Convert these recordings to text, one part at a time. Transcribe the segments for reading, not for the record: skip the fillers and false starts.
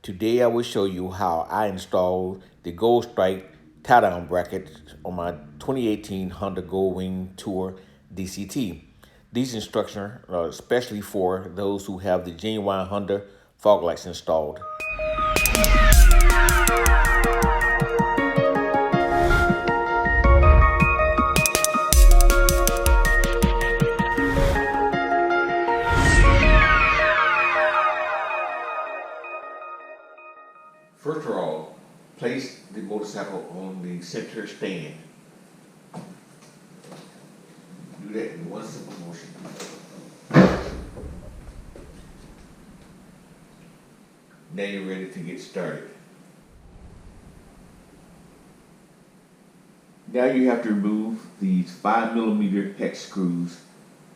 Today I will show you how I installed the Goldstrike tie-down bracket on my 2018 Honda Goldwing Tour DCT. These instructions are especially for those who have the genuine Honda fog lights installed. First of all, place the motorcycle on the center stand. Do that in one simple motion. Now you're ready to get started. Now you have to remove these 5mm hex screws.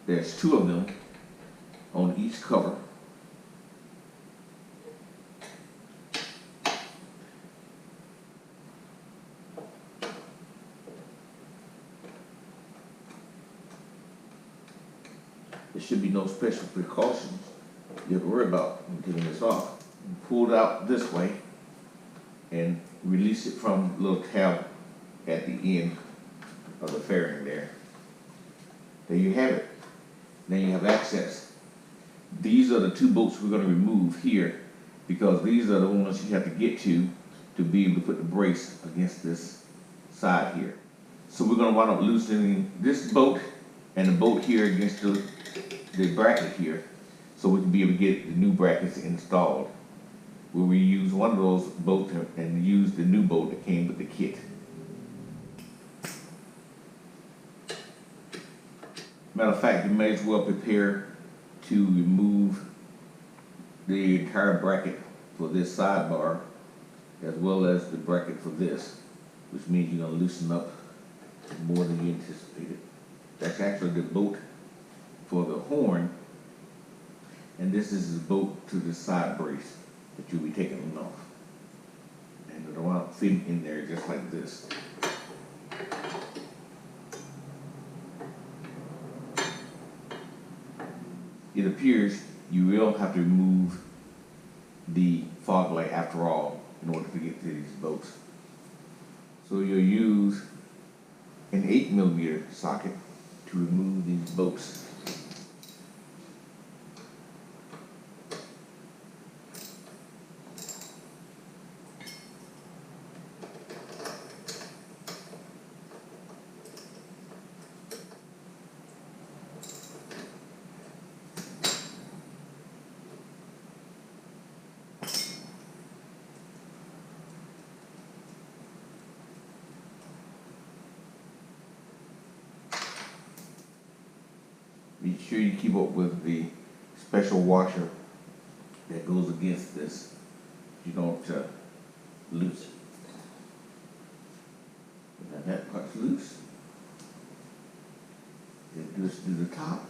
There's 2 of them on each cover. There should be no special precautions you have to worry about when taking this off. Pull it out this way and release it from the little tab at the end of the fairing there. There you have it. Now you have access. These are the 2 bolts we're going to remove here because these are the ones you have to get to be able to put the brace against this side here. So we're going to wind up loosening this bolt and the bolt here against the bracket here so we can be able to get the new brackets installed. We'll reuse one of those bolts and use the new bolt that came with the kit. Matter of fact, you may as well prepare to remove the entire bracket for this sidebar as well as the bracket for this, which means you're going to loosen up more than you anticipated. That's actually the bolt for the horn, and this is the bolt to the side brace that you'll be taking off. And it'll wind up fitting in there just like this. It appears you will have to remove the fog light after all in order to get to these bolts. So you'll use an 8mm socket to remove these bolts. Be sure you keep up with the special washer that goes against this. You don't loose it. Now that part's loose. Then do this to the top.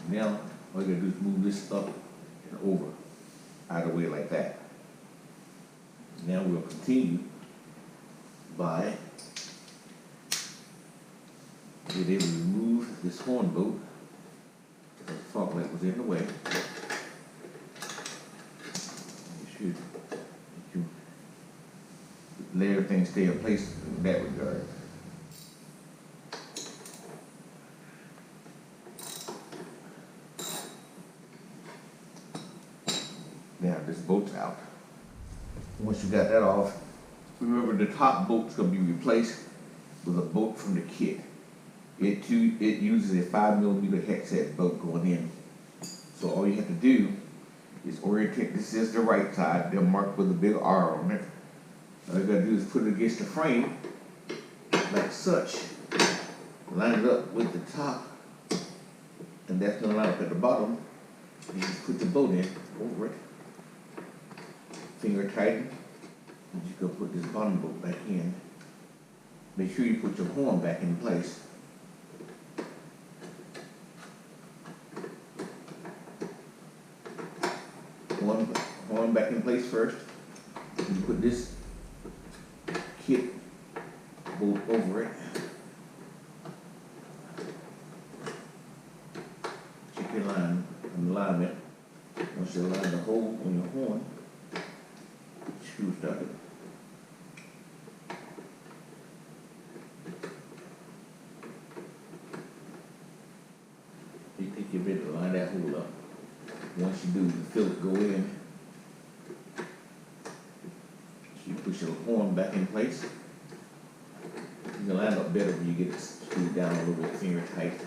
Now all you gotta do is move this up and over, out of the way like that. Now we'll continue by being able to remove this horn bolt. The fog light was in the way. You should let everything stay in place in that regard. Now this bolt's out. Once you got that off, remember the top bolt's going to be replaced with a bolt from the kit. It uses a 5mm hex head bolt going in. So all you have to do is orientate. This is the right side. They're marked with a big R on it. All you got to do is put it against the frame like such. Line it up with the top, and that's going to line up at the bottom. You just put the bolt in over it. Finger tighten, and you can put this bottom bolt back in. Make sure you put your horn back in place. Horn back in place first. You put this kit bolt over it. Check your alignment. Once you align the hole on your horn, screw started. You take your bit to line that hole up. Once you do, the fillet go in. You push your horn back in place. You can line up better when you get it screwed down a little bit finger tight.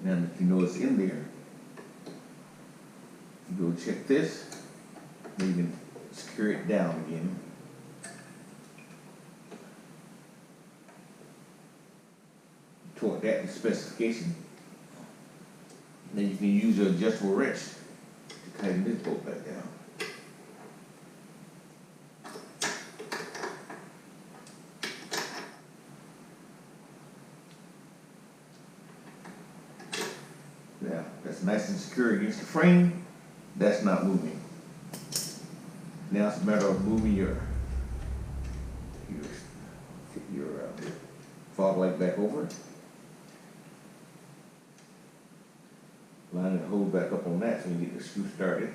Now that you know it's in there, you go check this, then you can secure it down again. Torque that to specification. Then you can use your adjustable wrench to tighten this bolt back down. Now, that's nice and secure against the frame. That's not moving. Now it's a matter of moving your fog light back over. Line the hole back up on that so you get the screw started.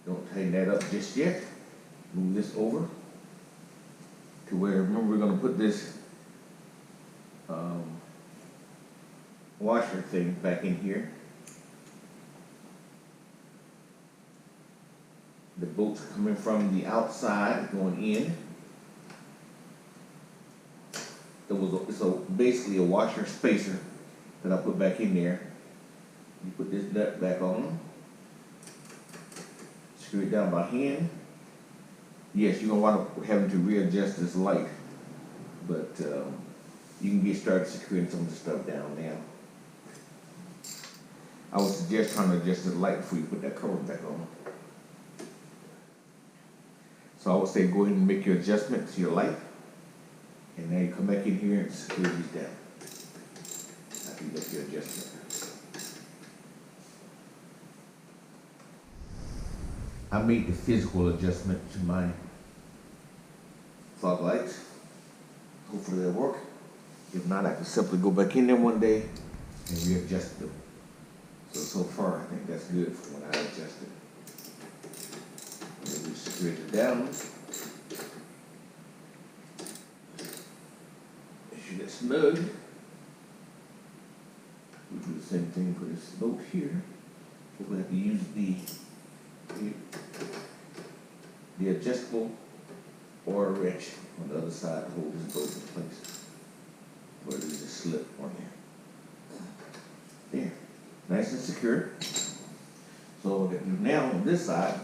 Don't tighten that up just yet. Move this over to where, remember, we're going to put this washer thing back in here. The bolts are coming from the outside going in. It's basically a washer spacer that I put back in there. You put this nut back on. Screw it down by hand. Yes, you're going to wind up having to readjust this light, but you can get started securing some of the stuff down now. I would suggest trying to adjust the light before you put that cover back on. So I would say go ahead and make your adjustment to your light. And now you come back in here and screw these down. After you make your adjustment. I made the physical adjustment to my fog lights. Hopefully they'll work. If not, I can simply go back in there one day and readjust them. So far, I think that's good for when I adjust it. Maybe screw it down. Get snug. We do the same thing for this bolt here. We'll have to use the adjustable or a wrench on the other side to hold this bolt in place. Where there's a slip on there. There. Nice and secure. So now on this side,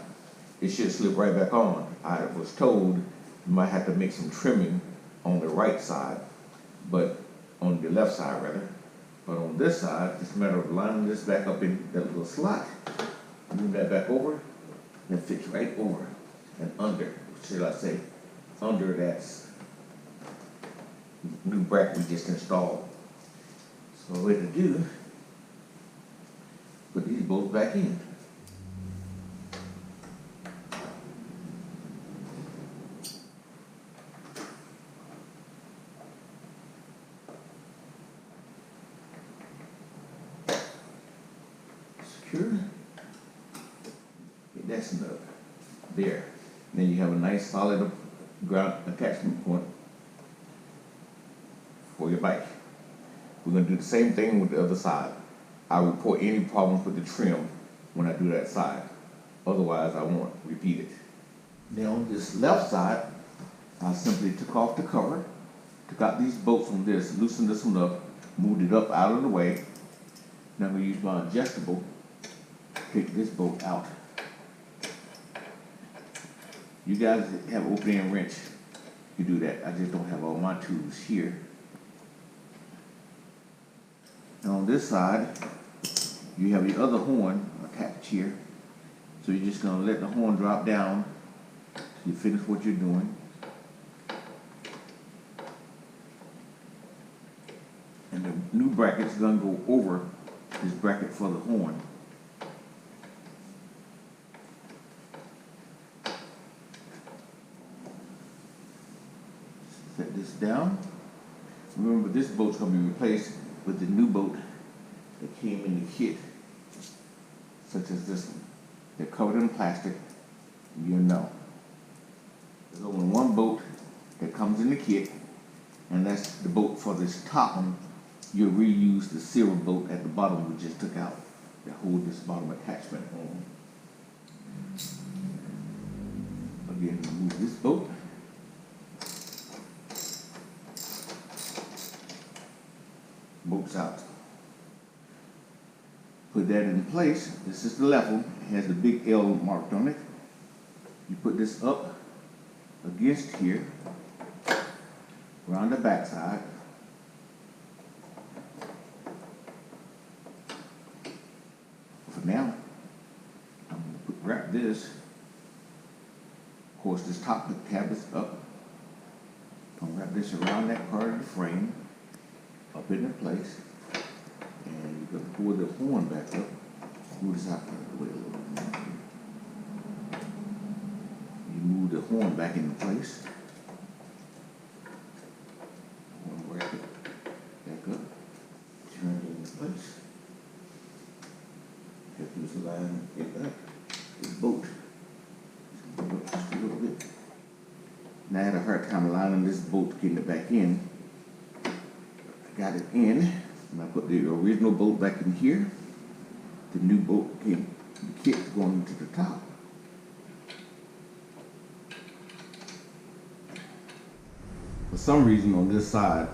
it should slip right back on. I was told you might have to make some trimming on the right side, but on the left side rather. But on this side, it's a matter of lining this back up in that little slot. Move that back over, and it fits right over and under, should I say, under that new bracket we just installed. So what to do, put these bolts back in. Secure. Get that snug. There. Then you have a nice solid ground attachment point for your bike. We're going to do the same thing with the other side. I'll report any problems with the trim when I do that side. Otherwise, I won't repeat it. Now on this left side, I simply took off the cover, took out these bolts from this, loosened this one up, moved it up out of the way. Now I'm going to use my adjustable, take this bolt out. You guys have opening wrench, you do that. I just don't have all my tools here. Now on this side, you have the other horn attached here. So you're just going to let the horn drop down till you finish what you're doing. And the new bracket's going to go over this bracket for the horn. this down. Remember, this bolt's gonna be replaced with the new bolt that came in the kit, such as this one. They're covered in plastic, you know. There's only one bolt that comes in the kit, and that's the bolt for this top one. You'll reuse the silver bolt at the bottom we just took out that hold this bottom attachment on. Again, remove this bolt. Bolts out. Put that in place. This is the left one. It has the big L marked on it. You put this up against here, around the back side. For now, I'm going to wrap this. Of course, this top tab is up. I'm going to wrap this around that part of the frame, up into place. And you're going to pull the horn back up. Move this out of the way a little bit more. You move the horn back into place. Wrap it back up. Turn it into place. Get this line, get back. This bolt. Just a little bit. Now I had a hard time lining this bolt, getting it back in. I got it in, and I put the original bolt back in here. The new bolt came, the kit going into the top. For some reason on this side,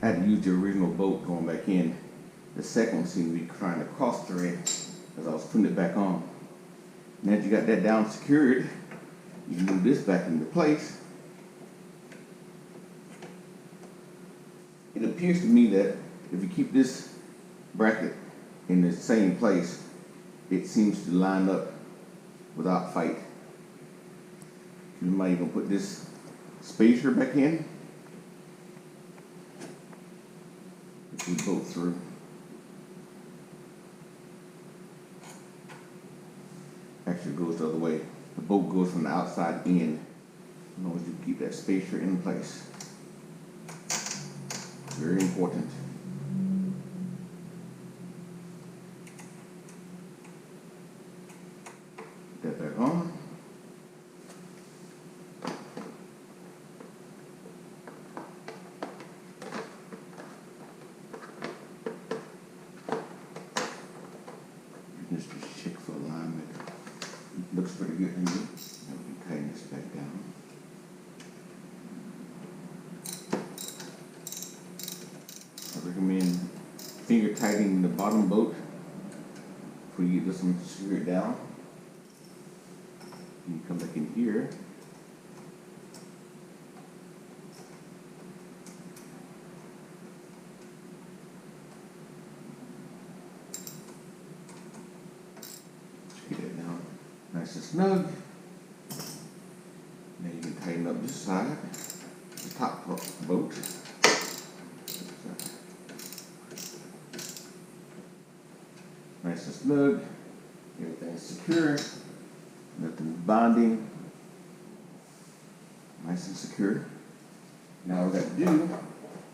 I had to use the original bolt going back in. The second one seemed to be trying to cross thread as I was putting it back on. Now that you got that down secured, you can move this back into place. It appears to me that if you keep this bracket in the same place, it seems to line up without fight. You might even put this spacer back in. If we go through. Actually, it goes the other way. The bolt goes from the outside in. As long as you keep that spacer in place. Very important. Put that back on. Just check for alignment. Looks pretty good to me. Now we can tighten this back down. I recommend finger tightening the bottom bolt before you get this one secured down. You come back in here. Get it down nice and snug. Now you can tighten up this side, the top bolt. Nice and snug. Everything's secure. Nothing bonding. Nice and secure. Now what we got to do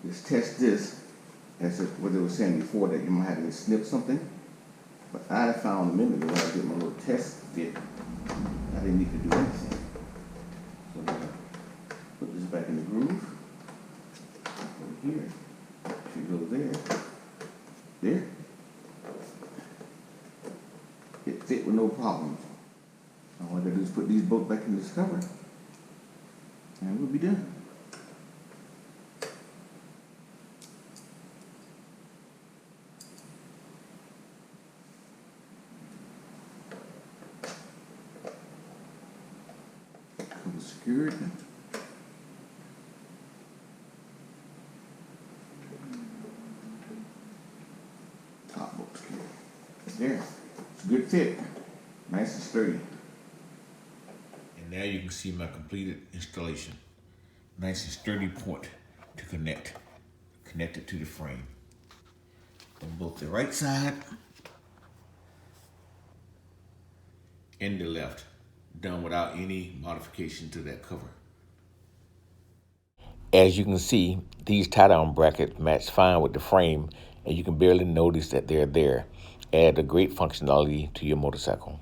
is test this, as what they were saying before, that you might have to snip something. But I found a minute ago when I did my little test fit, I didn't need to do anything. So I'm going to put this back in the groove. Over here. Should go there. There. It fit with no problems. All I gotta do is put these bolts back in this cover, and we'll be done. Cover secured. Top bolt secured. There. It's a good fit. Nice and sturdy. And now you can see my completed installation. Nice and sturdy point to connect. Connect it to the frame. On both the right side and the left. Done without any modification to that cover. As you can see, these tie-down brackets match fine with the frame, and you can barely notice that they're there. Add a great functionality to your motorcycle.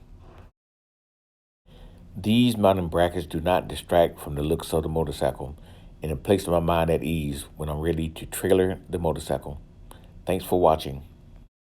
These mounting brackets do not distract from the looks of the motorcycle, and it places my mind at ease when I'm ready to trailer the motorcycle. Thanks for watching.